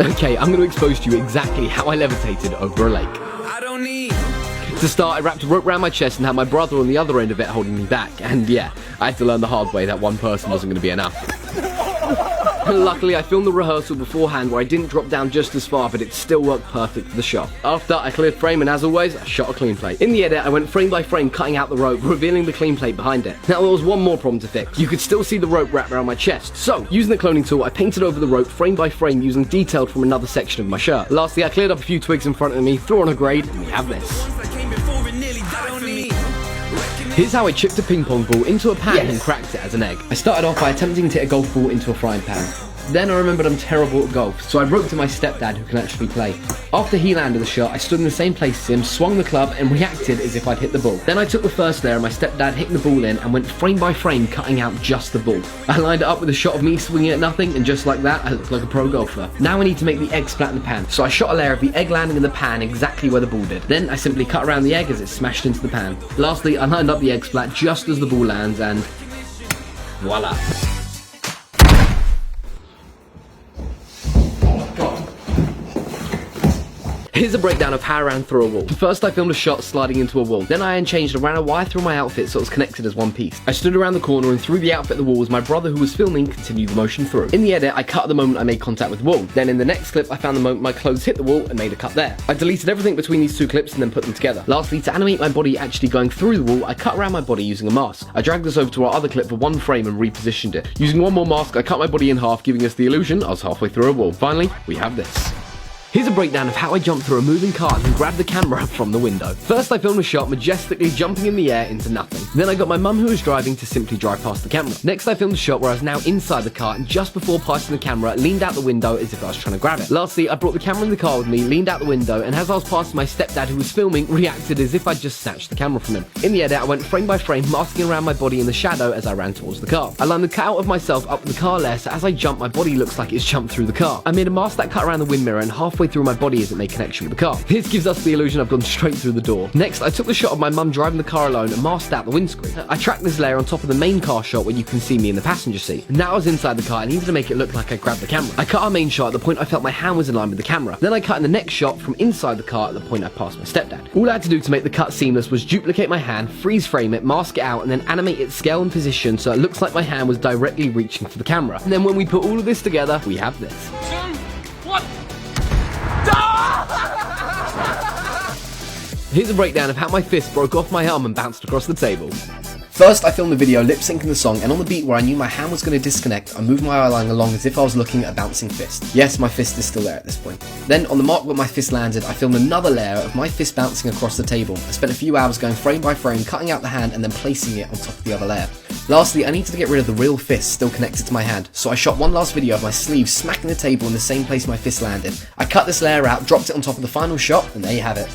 Okay, I'm going to expose to you exactly how I levitated over a lake. To start, I wrapped a rope around my chest and had my brother on the other end of it holding me back. And yeah, I had to learn the hard way that one person wasn't going to be enough. Luckily, I filmed the rehearsal beforehand where I didn't drop down just as far, but it still worked perfect for the shot. After, I cleared frame and as always, I shot a clean plate. In the edit, I went frame by frame cutting out the rope, revealing the clean plate behind it. Now, there was one more problem to fix. You could still see the rope wrapped around my chest. So, using the cloning tool, I painted over the rope frame by frame using detailed from another section of my shirt. Lastly, I cleared up a few twigs in front of me, threw on a grade, and we have this. Here's how I chipped a ping pong ball into a pan and cracked it as an egg. I started off by attempting to hit a golf ball into a frying pan. Then I remembered I'm terrible at golf, so I roped to my stepdad who can actually play. After he landed the shot, I stood in the same place as him, swung the club and reacted as if I'd hit the ball. Then I took the first layer of my stepdad hitting the ball in and went frame by frame cutting out just the ball. I lined it up with a shot of me swinging at nothing, and just like that, I looked like a pro golfer. Now I need to make the egg splat in the pan, so I shot a layer of the egg landing in the pan exactly where the ball did. Then I simply cut around the egg as it smashed into the pan. Lastly, I lined up the egg splat just as the ball lands and voila. Here's a breakdown of how I ran through a wall. First I filmed a shot sliding into a wall, then I unchanged and ran a wire through my outfit so it was connected as one piece. I stood around the corner and threw the outfit at the wall as my brother who was filming continued the motion through. In the edit, I cut the moment I made contact with the wall. Then in the next clip, I found the moment my clothes hit the wall and made a cut there. I deleted everything between these two clips and then put them together. Lastly, to animate my body actually going through the wall, I cut around my body using a mask. I dragged this over to our other clip for one frame and repositioned it. Using one more mask, I cut my body in half, giving us the illusion I was halfway through a wall. Finally, we have this. Here's a breakdown of how I jumped through a moving cart and grabbed the camera from the window. First I filmed a shot majestically jumping in the air into nothing. Then I got my mum who was driving to simply drive past the camera. Next I filmed a shot where I was now inside the car and just before passing the camera, leaned out the window as if I was trying to grab it. Lastly, I brought the camera in the car with me, leaned out the window, and as I was passing my stepdad who was filming, reacted as if I'd just snatched the camera from him. In the edit, I went frame by frame, masking around my body in the shadow as I ran towards the car. I lined the cutout of myself up with the car layer, so as I jump, my body looks like it's jumped through the car. I made a mask that cut around the wind mirror and halfway through my body as it made connection with the car. This gives us the illusion I've gone straight through the door. Next, I took the shot of my mum driving the car alone and masked out the windscreen. I tracked this layer on top of the main car shot where you can see me in the passenger seat. Now I was inside the car, I needed to make it look like I grabbed the camera. I cut our main shot at the point I felt my hand was in line with the camera. Then I cut in the next shot from inside the car at the point I passed my stepdad. All I had to do to make the cut seamless was duplicate my hand, freeze frame it, mask it out, and then animate its scale and position so it looks like my hand was directly reaching for the camera. And then when we put all of this together, we have this. 2, 1. Here's a breakdown of how my fist broke off my arm and bounced across the table. First, I filmed the video lip-syncing the song, and on the beat where I knew my hand was going to disconnect, I moved my eye line along as if I was looking at a bouncing fist. Yes, my fist is still there at this point. Then, on the mark where my fist landed, I filmed another layer of my fist bouncing across the table. I spent a few hours going frame by frame, cutting out the hand and then placing it on top of the other layer. Lastly, I needed to get rid of the real fist still connected to my hand, so I shot one last video of my sleeve smacking the table in the same place my fist landed. I cut this layer out, dropped it on top of the final shot, and there you have it.